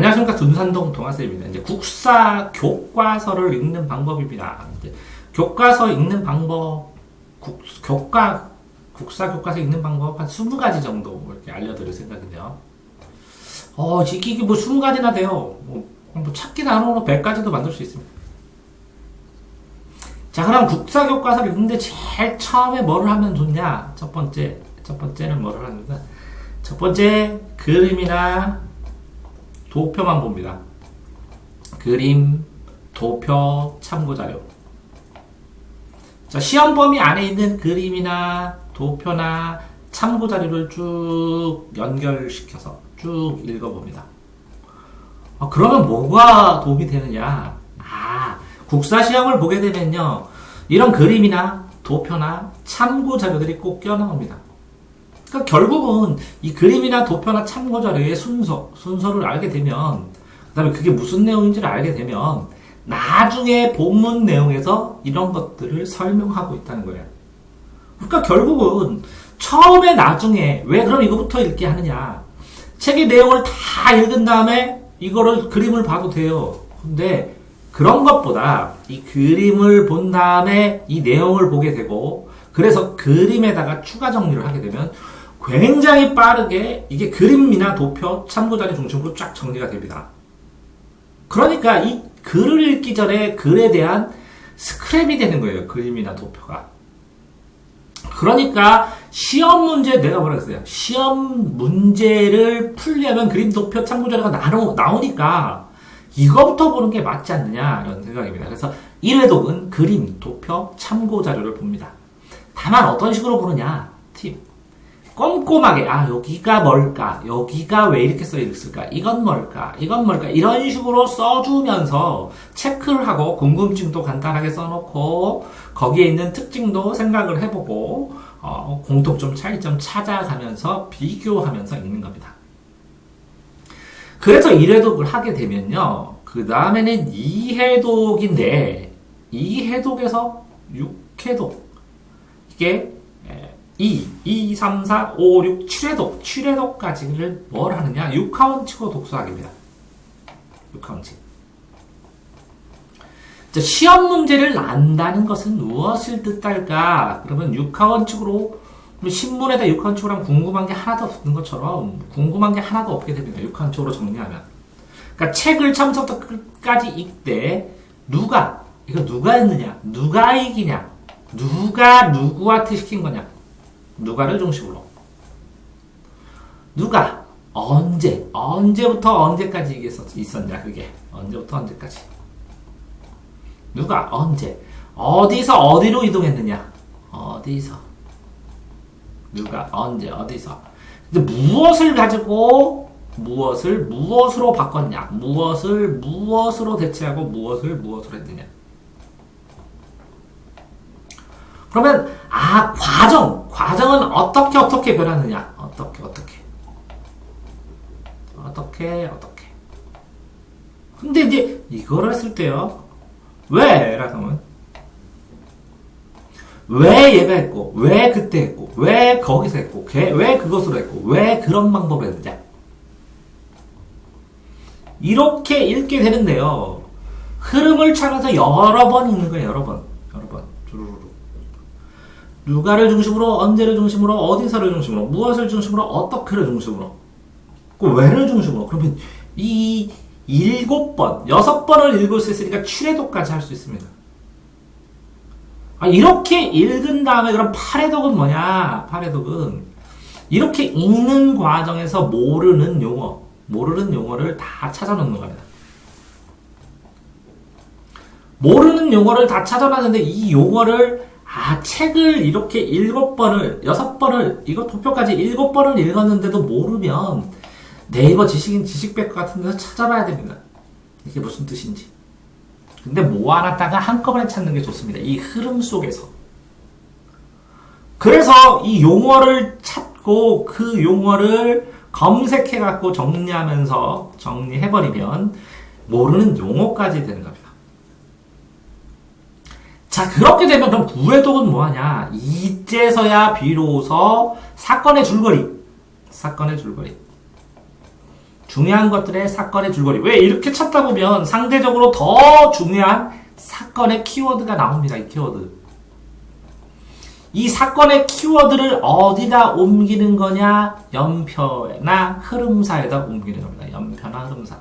안녕하십니까. 둔산동 동아쌤입니다. 이제 국사 교과서를 읽는 방법입니다. 이제 교과서 읽는 방법, 국사 교과서 읽는 방법 한 20가지 정도 이렇게 알려드릴 생각인데요. 이게 뭐 20가지나 돼요. 뭐 찾기 나누고 100가지도 만들 수 있습니다. 자, 그럼 국사 교과서를 읽는데 제일 처음에 뭐를 하면 좋냐? 첫 번째는 뭐를 하냐면, 첫 번째, 그림이나 도표만 봅니다. 그림, 도표, 참고자료. 자, 시험 범위 안에 있는 그림이나 도표나 참고자료를 쭉 연결시켜서 쭉 읽어봅니다. 그러면 뭐가 도움이 되느냐? 국사시험을 보게 되면요, 이런 그림이나 도표나 참고자료들이 꼭 껴나옵니다. 그러니까 결국은 이 그림이나 도표나 참고자료의 순서를 알게 되면, 그 다음에 그게 무슨 내용인지를 알게 되면, 나중에 본문 내용에서 이런 것들을 설명하고 있다는 거예요. 그러니까 결국은 처음에 나중에 왜 그럼 이거부터 읽게 하느냐? 책의 내용을 다 읽은 다음에 이거를 그림을 봐도 돼요. 근데 그런 것보다 이 그림을 본 다음에 이 내용을 보게 되고, 그래서 그림에다가 추가 정리를 하게 되면 굉장히 빠르게 이게 그림이나 도표, 참고자료 중심으로 쫙 정리가 됩니다. 그러니까 이 글을 읽기 전에 글에 대한 스크랩이 되는 거예요. 그림이나 도표가. 그러니까 시험 문제, 내가 뭐라 그랬어요? 시험 문제를 풀려면 그림, 도표, 참고자료가 나오니까 이거부터 보는 게 맞지 않느냐 이런 생각입니다. 그래서 1회독은 그림, 도표, 참고자료를 봅니다. 다만 어떤 식으로 보느냐? 팁. 꼼꼼하게 여기가 뭘까? 여기가 왜 이렇게 써있을까? 이건 뭘까? 이건 뭘까? 이런 식으로 써주면서 체크를 하고 궁금증도 간단하게 써놓고 거기에 있는 특징도 생각을 해보고 공통점, 차이점 찾아가면서 비교하면서 읽는 겁니다. 그래서 1회독을 하게 되면요, 그 다음에는 2회독인데 2회독에서 6회독, 이게 2, 3, 4, 5, 6, 7회독, 7회독까지를 뭘 하느냐? 6하원칙으로 독서하기입니다. 6하원칙. 자, 시험 문제를 안다는 것은 무엇을 뜻할까? 그러면 6하원칙으로, 신문에다 6하원칙으로 하면 궁금한 게 하나도 없는 것처럼 궁금한 게 하나도 없게 됩니다. 6하원칙으로 정리하면. 그러니까 책을 처음부터 끝까지 읽되 누가 했느냐? 누가 이기냐? 누가 누구한테 시킨 거냐? 누가를 중심으로. 누가, 언제부터 언제까지 이게 있었냐, 그게. 언제부터 언제까지. 누가, 언제. 어디서 어디로 이동했느냐. 어디서. 누가, 언제, 어디서. 근데 무엇을 가지고 무엇으로 바꿨냐. 무엇으로 대체하고 무엇으로 했느냐. 그러면 과정은 어떻게 변하느냐? 어떻게. 근데 이제 이거를 했을 때요, 라고 하면 왜 얘가 했고, 왜 그때 했고, 왜 거기서 했고, 왜 그것으로 했고, 왜 그런 방법을 했느냐? 이렇게 읽게 되는데요, 흐름을 찾아서 여러 번 읽는 거예요. 여러 번. 누가를 중심으로, 언제를 중심으로, 어디서를 중심으로, 무엇을 중심으로, 어떻게를 중심으로, 그 왜를 중심으로. 그러면 이 7번, 6번을 읽을 수 있으니까 7회독까지 할 수 있습니다. 이렇게 읽은 다음에 그럼 8회독은 뭐냐? 8회독은 이렇게 읽는 과정에서 모르는 용어를 다 찾아놓는 겁니다. 모르는 용어를 다 찾아놨는데 이 용어를 책을 이렇게 7번을, 6번을, 이거 도표까지 7번을 읽었는데도 모르면 네이버 지식백과 같은 데서 찾아봐야 됩니다. 이게 무슨 뜻인지. 근데 모아놨다가 한꺼번에 찾는 게 좋습니다. 이 흐름 속에서. 그래서 이 용어를 찾고 그 용어를 검색해갖고 정리해버리면 모르는 용어까지 되는 겁니다. 자, 그렇게 되면 그럼 부회독은 뭐하냐? 이제서야 비로소 사건의 줄거리. 중요한 것들의 사건의 줄거리. 왜 이렇게 찾다 보면 상대적으로 더 중요한 사건의 키워드가 나옵니다. 이 키워드. 이 사건의 키워드를 어디다 옮기는 거냐? 연표나 흐름사에다 옮기는 겁니다. 연표나 흐름사.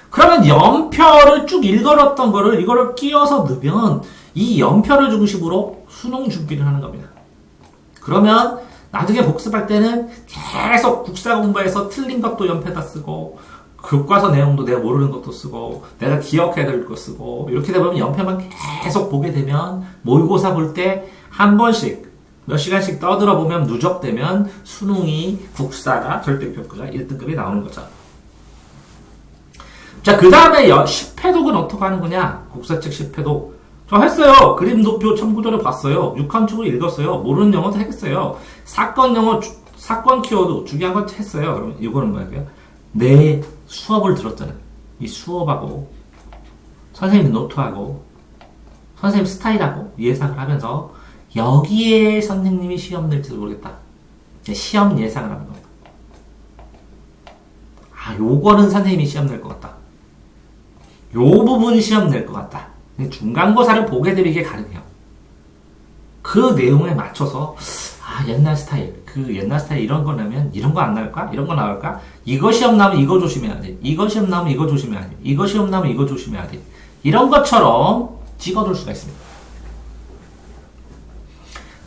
그러면 연표를 쭉 읽어놨던 거를 이거를 끼워서 넣으면 이 연표를 중심으로 수능 준비를 하는 겁니다. 그러면 나중에 복습할 때는 계속 국사 공부해서 틀린 것도 연표에다 쓰고 교과서 내용도 내가 모르는 것도 쓰고 내가 기억해야 될 거 쓰고 이렇게 되면 연표만 계속 보게 되면 모의고사 볼 때 한 번씩 몇 시간씩 떠들어 보면 누적되면 수능이 국사가 절대교과가 1등급이 나오는 거죠. 자, 그 다음에 10회독은 어떻게 하는 거냐? 국사책 10회독. 저 했어요. 그림 도표 첨구도를 봤어요. 6함축을 읽었어요. 모르는 영어도 했어요. 사건 영어, 사건 키워드 중요한 거 했어요. 그럼 이거는 뭐예요? 내 수업을 들었잖아요. 이 수업하고 선생님 노트하고 선생님 스타일하고 예상을 하면서 여기에 선생님이 시험 낼지도 모르겠다. 시험 예상을 하는 겁니다. 아, 요거는 선생님이 시험 낼 것 같다. 요 부분 시험 낼 것 같다. 중간고사를 보게 되면 이게 가능해요. 그 내용에 맞춰서 아, 옛날 스타일, 그 옛날 스타일 이런 거 나면 이런 거 안 나올까? 이런 거 나올까? 이거 시험 나오면 이거 조심해야 돼. 이거 시험 나오면 이거 조심해야 돼. 이거 시험 나오면 이거 조심해야 돼. 이런 것처럼 찍어둘 수가 있습니다.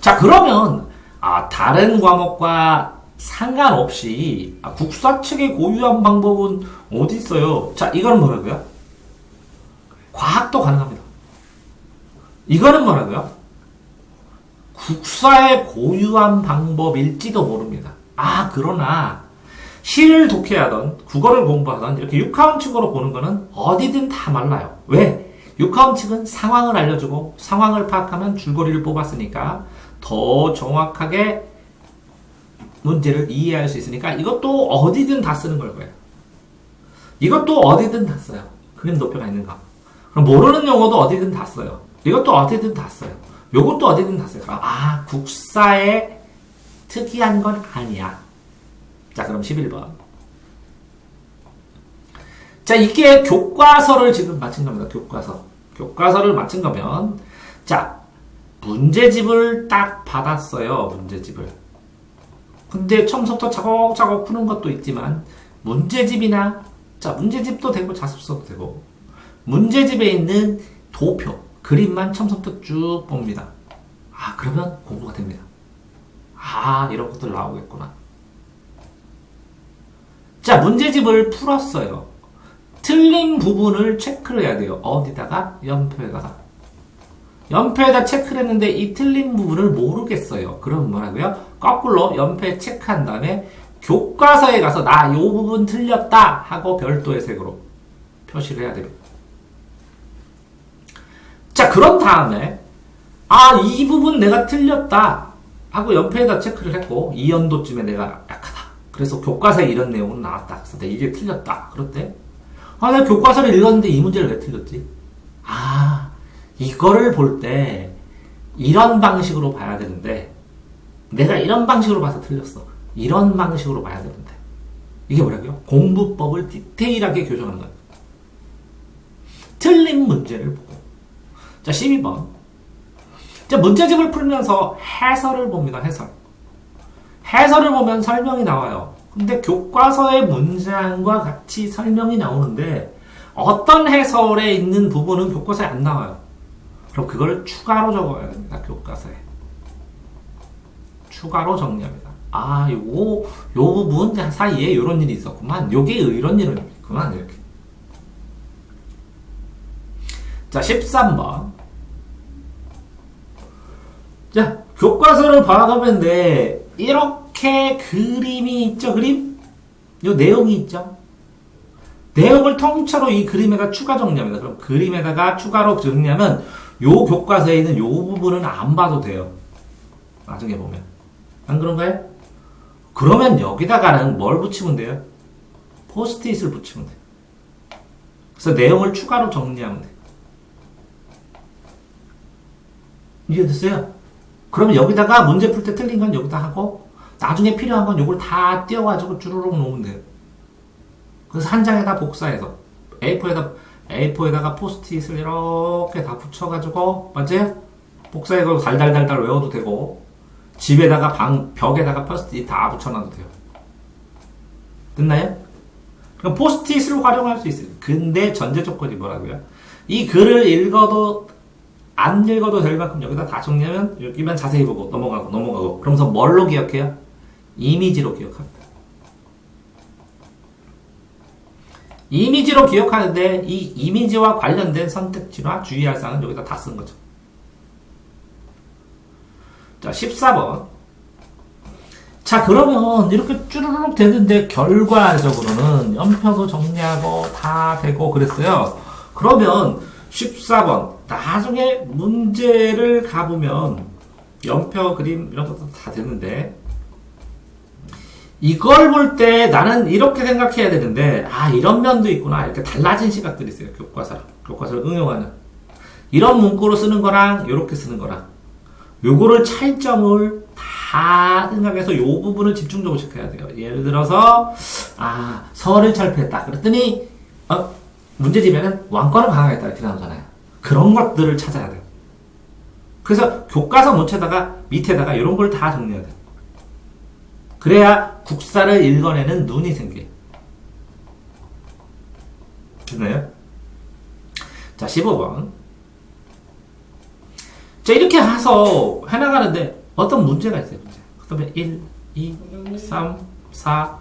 자, 그러면 다른 과목과 상관없이 국사 측의 고유한 방법은 어디 있어요? 자, 이거는 뭐라고요? 과학도 가능합니다. 이거는 뭐라고요? 국사의 고유한 방법일지도 모릅니다. 그러나 시를 독해하던 국어를 공부하던 이렇게 육하원칙으로 보는 거는 어디든 다 말라요. 왜? 육하원칙은 상황을 알려주고 상황을 파악하면 줄거리를 뽑았으니까 더 정확하게 문제를 이해할 수 있으니까 이것도 어디든 다 쓰는 걸 거예요. 이것도 어디든 다 써요. 그림 도표가 있는 거. 그럼 모르는 용어도 어디든 다 써요. 이것도 어디든 다 써요. 요것도 어디든 다 써요. 국사에 특이한 건 아니야. 자, 그럼 11번. 자, 이게 교과서를 지금 맞힌 겁니다. 교과서. 교과서를 맞힌 거면, 자, 문제집을 딱 받았어요. 문제집을. 근데 처음부터 차곡차곡 푸는 것도 있지만, 문제집이나, 자, 문제집도 되고 자습서도 되고, 문제집에 있는 도표, 그림만 처음부터 쭉 봅니다. 그러면 공부가 됩니다. 이런 것들 나오겠구나. 자, 문제집을 풀었어요. 틀린 부분을 체크를 해야 돼요. 어디다가? 연표에다가. 연표에다 체크를 했는데 이 틀린 부분을 모르겠어요. 그럼 뭐라고요? 거꾸로 연표에 체크한 다음에 교과서에 가서 나 이 부분 틀렸다 하고 별도의 색으로 표시를 해야 됩니다. 자, 그런 다음에 이 부분 내가 틀렸다 하고 연표에다 체크를 했고 이 연도쯤에 내가 약하다. 그래서 교과서에 이런 내용은 나왔다. 그래서 내가 이게 틀렸다. 그럴 때 내가 교과서를 읽었는데 이 문제를 왜 틀렸지? 이거를 볼 때 이런 방식으로 봐야 되는데 내가 이런 방식으로 봐서 틀렸어. 이런 방식으로 봐야 되는데 이게 뭐라고요? 공부법을 디테일하게 교정하는 거예요. 틀린 문제를 보고. 자, 12번. 자, 문제집을 풀면서 해설을 봅니다. 해설. 해설을 보면 설명이 나와요. 근데 교과서의 문장과 같이 설명이 나오는데 어떤 해설에 있는 부분은 교과서에 안 나와요. 그럼 그걸 추가로 적어야 됩니다. 교과서에. 추가로 정리합니다. 요 부분 사이에 이런 일이 있었구만. 요게 이런 일은 있구만. 이렇게. 자, 13번. 자, 교과서를 봐가면 이렇게 그림이 있죠, 그림? 요 내용이 있죠? 내용을 통째로 이 그림에다 추가 정리합니다. 그럼 그림에다가 추가로 정리하면 요 교과서에 있는 요 부분은 안 봐도 돼요. 나중에 보면. 안 그런가요? 그러면 여기다가는 뭘 붙이면 돼요? 포스트잇을 붙이면 돼요. 그래서 내용을 추가로 정리하면 돼요. 이해됐어요? 그러면 여기다가 문제 풀 때 틀린 건 여기다 하고 나중에 필요한 건 요걸 다 띄워가지고 주르륵 놓으면 돼요. 그래서 한 장에다 복사해서 A4에다가 포스트잇을 이렇게 다 붙여가지고, 맞아요? 복사해서 달달달달 외워도 되고, 집에다가 벽에다가 포스트잇 다 붙여놔도 돼요. 됐나요? 그럼 포스트잇을 활용할 수 있어요. 근데 전제 조건이 뭐라고요? 이 글을 읽어도 안 읽어도 될 만큼 여기다 다 정리하면 여기만 자세히 보고 넘어가고 그러면서 뭘로 기억해요? 이미지로 기억합니다. 이미지로 기억하는데 이 이미지와 관련된 선택지나 주의할 사항은 여기다 다 쓴 거죠. 자, 14번. 자, 그러면 이렇게 쭈르륵 되는데 결과적으로는 연표도 정리하고 다 되고 그랬어요. 그러면 14번. 나중에 문제를 가보면 연표, 그림 이런 것도 다 되는데 이걸 볼 때 나는 이렇게 생각해야 되는데 이런 면도 있구나. 이렇게 달라진 시각들이 있어요. 교과서를 응용하는. 이런 문구로 쓰는 거랑 이렇게 쓰는 거랑 요거를 차이점을 다 생각해서 요 부분을 집중적으로 체크해야 돼요. 예를 들어서 서를 철폐했다. 그랬더니 문제집에는 왕권을 강화했다 이렇게 나오잖아요. 그런 것들을 찾아야 돼요. 그래서 교과서 문체다가 밑에다가 이런 걸 다 정리해야 돼요. 그래야 국사를 읽어내는 눈이 생겨요. 됐나요? 자, 15번. 자, 이렇게 해나가는데 어떤 문제가 있어요. 문제. 그 다음에 1, 2, 3, 4.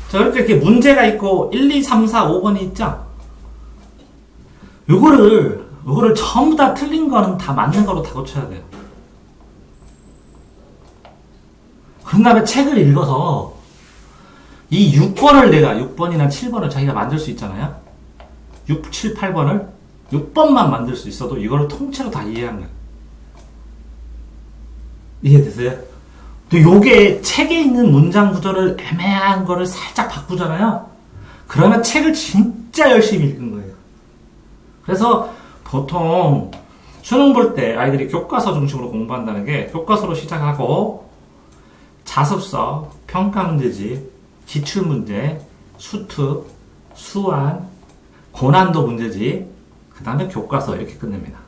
자, 이렇게 문제가 있고 1, 2, 3, 4, 5번이 있죠? 요거를 전부 다 틀린 거는 다 맞는 거로 다 고쳐야 돼요. 그런 다음에 책을 읽어서 이 6번을 6번이나 7번을 자기가 만들 수 있잖아요. 6, 7, 8번을 6번만 만들 수 있어도 이거를 통째로 다 이해하는 거예요. 이해되세요? 또 요게 책에 있는 문장 구조를 애매한 거를 살짝 바꾸잖아요. 그러면 책을 진짜 열심히 읽는 거예요. 그래서 보통 수능 볼 때 아이들이 교과서 중심으로 공부한다는 게 교과서로 시작하고 자습서, 평가문제집, 기출문제, 수특, 수완, 고난도 문제집, 그 다음에 교과서 이렇게 끝냅니다.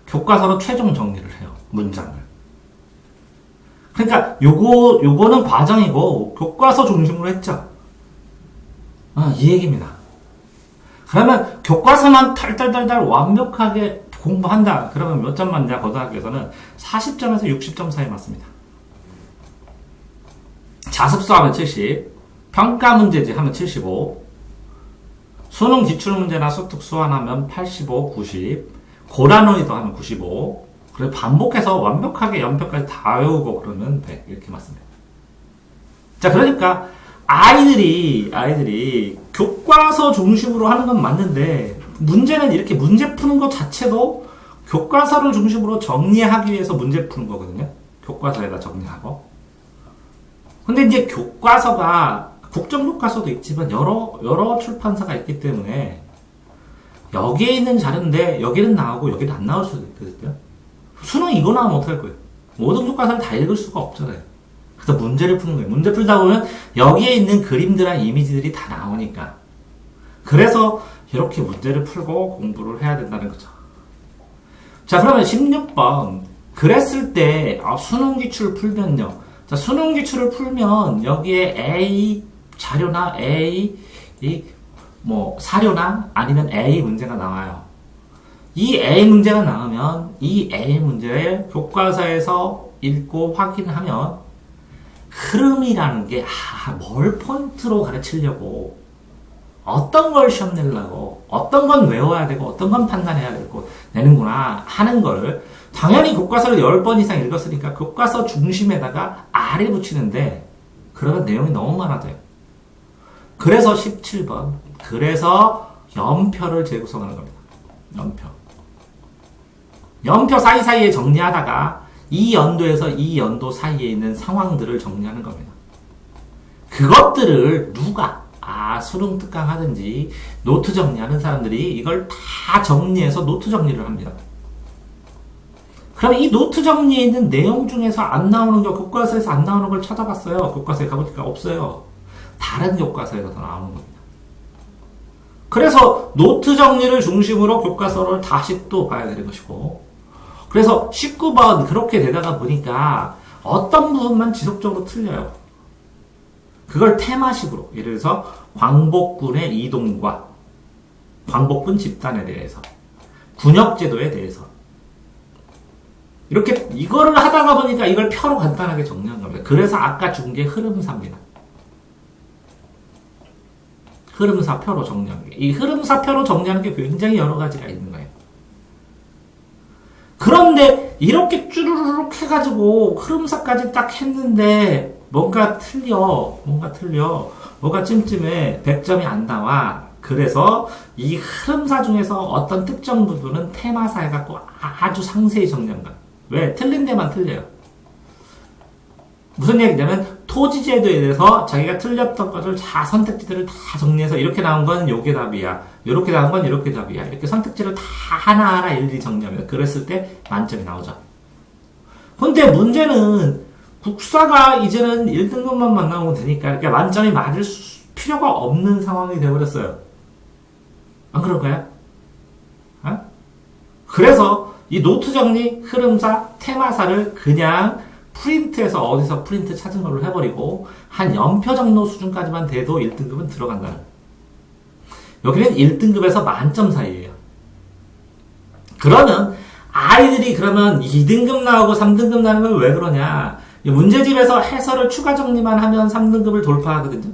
교과서로 최종 정리를 해요. 문장을. 그러니까 요거는 과정이고 교과서 중심으로 했죠. 이 얘기입니다. 그러면 교과서만 탈탈탈탈 완벽하게 공부한다. 그러면 몇 점 맞냐? 고등학교에서는 40점에서 60점 사이 맞습니다. 자습서 하면 70, 평가문제집 하면 75, 수능 기출문제나 수특 수완하면 85, 90, 고난원이도 하면 95, 그리고 반복해서 완벽하게 연표까지 다 외우고 그러면 100 이렇게 맞습니다. 자, 그러니까 아이들이 교과서 중심으로 하는 건 맞는데 문제는 이렇게 문제 푸는 것 자체도 교과서를 중심으로 정리하기 위해서 문제 푸는 거거든요. 교과서에다 정리하고. 근데 이제 교과서가 국정교과서도 있지만 여러 출판사가 있기 때문에 여기에 있는 자료인데 여기는 나오고 여기는 안 나올 수도 있거든요. 수능 이거 나오면 어떡할 거예요? 모든 교과서를 다 읽을 수가 없잖아요. 그래서 문제를 푸는 거예요. 문제 풀다 보면 여기에 있는 그림들이나 이미지들이 다 나오니까. 그래서 이렇게 문제를 풀고 공부를 해야 된다는 거죠. 자, 그러면 16번. 그랬을 때 수능 기출을 풀면요. 자, 수능 기출을 풀면 여기에 A 자료나 A 사료나 아니면 A 문제가 나와요. 이 A 문제가 나오면 이 A 문제를 교과서에서 읽고 확인하면 흐름이라는 게 뭘 포인트로 가르치려고 어떤 걸 시험 내려고 어떤 건 외워야 되고 어떤 건 판단해야 되고 내는구나 하는 거를 당연히 교과서를 10번 이상 읽었으니까 교과서 중심에다가 R을 붙이는데 그러면 내용이 너무 많아져요. 그래서 17번 그래서 연표를 재구성하는 겁니다. 연표 사이사이에 정리하다가 이 연도에서 이 연도 사이에 있는 상황들을 정리하는 겁니다. 그것들을 누가 수능 특강 하든지 노트 정리하는 사람들이 이걸 다 정리해서 노트 정리를 합니다. 그러면 이 노트 정리에 있는 내용 중에서 안 나오는 거, 교과서에서 안 나오는 걸 찾아봤어요. 교과서에 가보니까 없어요. 다른 교과서에서 더 나오는 겁니다. 그래서 노트 정리를 중심으로 교과서를 다시 또 봐야 되는 것이고, 그래서 19번 그렇게 되다가 보니까 어떤 부분만 지속적으로 틀려요. 그걸 테마식으로, 예를 들어서 광복군의 이동과 광복군 집단에 대해서, 군역제도에 대해서, 이렇게 이거를 하다가 보니까 이걸 표로 간단하게 정리한 겁니다. 그래서 아까 준 게 흐름사입니다. 흐름사표로 정리한 게. 이 흐름사표로 정리하는 게 굉장히 여러 가지가 있는 거예요. 그런데 이렇게 쭈루루룩 해가지고 흐름사까지 딱 했는데 뭔가 틀려. 뭐가 찜찜해. 100점이 안 나와. 그래서 이 흐름사 중에서 어떤 특정 부분은 테마사 해갖고 아주 상세히 정리한 거야. 왜? 틀린 데만 틀려요. 무슨 얘기냐면 토지제도에 대해서 자기가 틀렸던 것을 다 선택지들을 다 정리해서 이렇게 나온 건 요게 답이야. 이렇게 나온 건 이렇게 답이야. 이렇게 선택지를 다 하나하나 일일이 정리합니다. 그랬을 때 만점이 나오죠. 근데 문제는 국사가 이제는 1등급만 나오면 되니까 그러니까 만점이 맞을 필요가 없는 상황이 되어버렸어요. 안 그럴까요? 어? 그래서 이 노트 정리, 흐름사, 테마사를 그냥 프린트에서 어디서 프린트 찾은 걸로 해버리고 한 연표 정도 수준까지만 돼도 1등급은 들어간다는. 여기는 1등급에서 만점 사이에요. 그러면 아이들이 그러면 2등급 나오고 3등급 나는 건 왜 그러냐? 문제집에서 해설을 추가 정리만 하면 3등급을 돌파하거든요.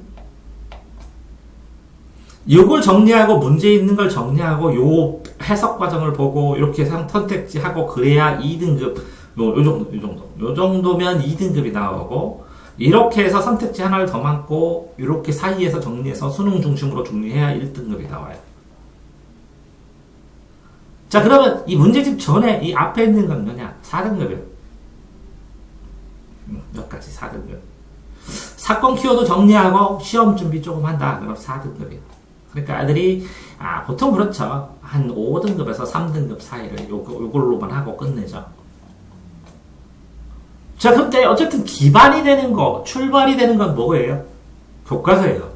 요걸 정리하고 문제 있는 걸 정리하고 요 해석 과정을 보고 이렇게 선택지하고 그래야 2등급 요 정도면 2등급이 나오고 이렇게 해서 선택지 하나를 더 많고 이렇게 사이에서 정리해서 수능 중심으로 정리해야 1등급이 나와요. 자 그러면 이 문제집 전에 이 앞에 있는 건 뭐냐? 4등급이에요. 여기까지 4등급. 사건 키워드 정리하고 시험 준비 조금 한다. 그럼 4등급이에요. 그러니까 아들이 보통 그렇죠. 한 5등급에서 3등급 사이를 요걸로만 하고 끝내죠. 자, 근데 어쨌든 기반이 되는 거, 출발이 되는 건 뭐예요? 교과서예요.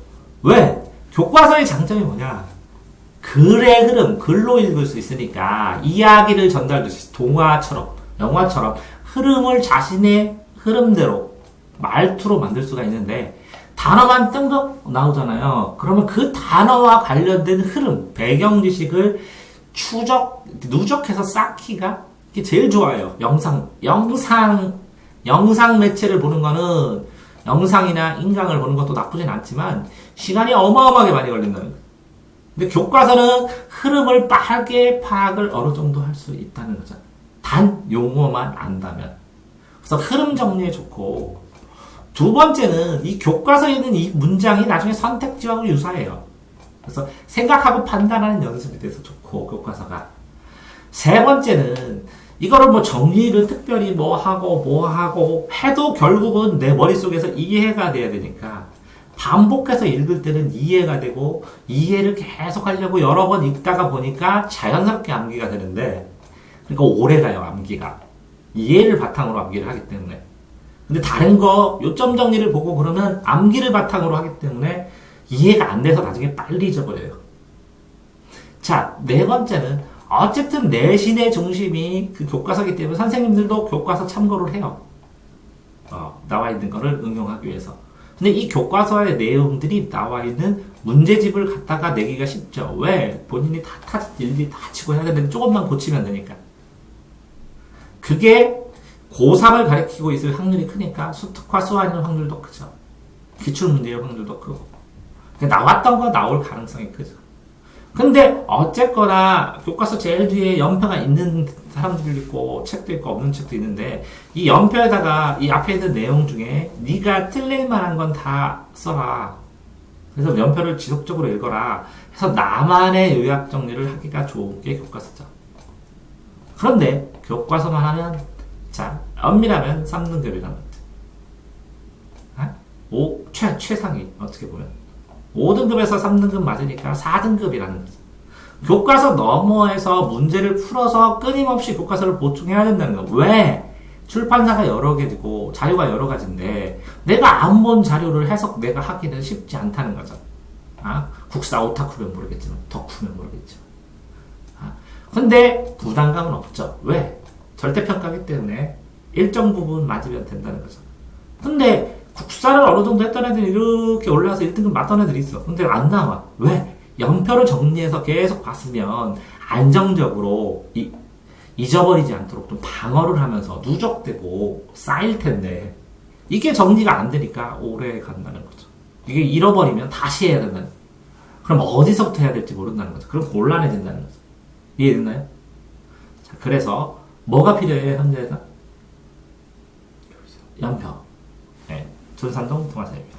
왜? 교과서의 장점이 뭐냐? 글의 흐름, 글로 읽을 수 있으니까 이야기를 전달하듯이 동화처럼, 영화처럼 흐름을 자신의 흐름대로 말투로 만들 수가 있는데 단어만 뜬금 나오잖아요. 그러면 그 단어와 관련된 흐름, 배경 지식을 누적해서 쌓기가 이게 제일 좋아요. 영상 매체를 보는 거는 영상이나 인강을 보는 것도 나쁘진 않지만 시간이 어마어마하게 많이 걸린다는 거예요. 근데 교과서는 흐름을 빠르게 파악을 어느 정도 할 수 있다는 거죠. 단 용어만 안다면. 그래서 흐름 정리에 좋고 두 번째는 이 교과서에 있는 이 문장이 나중에 선택지하고 유사해요. 그래서 생각하고 판단하는 연습이 돼서 좋고 교과서가. 세 번째는 이거를 뭐 정리를 특별히 뭐 하고 해도 결국은 내 머릿속에서 이해가 돼야 되니까 반복해서 읽을 때는 이해가 되고 이해를 계속 하려고 여러 번 읽다가 보니까 자연스럽게 암기가 되는데 그러니까 오래 가요 암기가. 이해를 바탕으로 암기를 하기 때문에. 근데 다른 거 요점 정리를 보고 그러면 암기를 바탕으로 하기 때문에 이해가 안 돼서 나중에 빨리 잊어버려요. 자, 네 번째는 어쨌든 내신의 중심이 그 교과서이기 때문에 선생님들도 교과서 참고를 해요. 나와 있는 거를 응용하기 위해서. 근데 이 교과서의 내용들이 나와 있는 문제집을 갖다가 내기가 쉽죠. 왜? 본인이 일일이 다 치고 해야 되는데 조금만 고치면 되니까. 그게 고3을 가리키고 있을 확률이 크니까 수특화 수완일 확률도 크죠. 기출문제일 확률도 크고. 나왔던 거 나올 가능성이 크죠. 근데 어쨌거나 교과서 제일 뒤에 연표가 있는 사람들도 있고 책도 있고 없는 책도 있는데 이 연표에다가 이 앞에 있는 내용 중에 네가 틀릴 만한 건 다 써라. 그래서 연표를 지속적으로 읽어라. 해서 나만의 요약 정리를 하기가 좋은 게 교과서죠. 그런데 교과서만 하면 자, 엄밀하면 3등급이라는 거죠. 최상위 어떻게 보면 5등급에서 3등급 맞으니까 4등급이라는 거죠. 교과서 너머에서 문제를 풀어서 끊임없이 교과서를 보충해야 된다는 거. 왜? 출판사가 여러 개고 자료가 여러 가지인데 내가 안 본 자료를 해석 내가 하기는 쉽지 않다는 거죠. 아? 국사 오타쿠면 모르겠지만 덕후면 모르겠지만. 아? 근데 부담감은 없죠. 왜? 절대평가기 때문에 일정 부분 맞으면 된다는 거죠. 근데 국사를 어느 정도 했던 애들이 이렇게 올라와서 1등급 맞던 애들이 있어. 근데 안 나와. 왜? 연표를 정리해서 계속 봤으면 안정적으로 잊어버리지 않도록 좀 방어를 하면서 누적되고 쌓일 텐데 이게 정리가 안 되니까 오래 간다는 거죠. 이게 잃어버리면 다시 해야 된다는 거죠. 그럼 어디서부터 해야 될지 모른다는 거죠. 그럼 곤란해진다는 거죠. 이해됐나요? 자, 그래서 뭐가 필요해요, 현재에서? 연표. 네, 전산동 통화사입니다.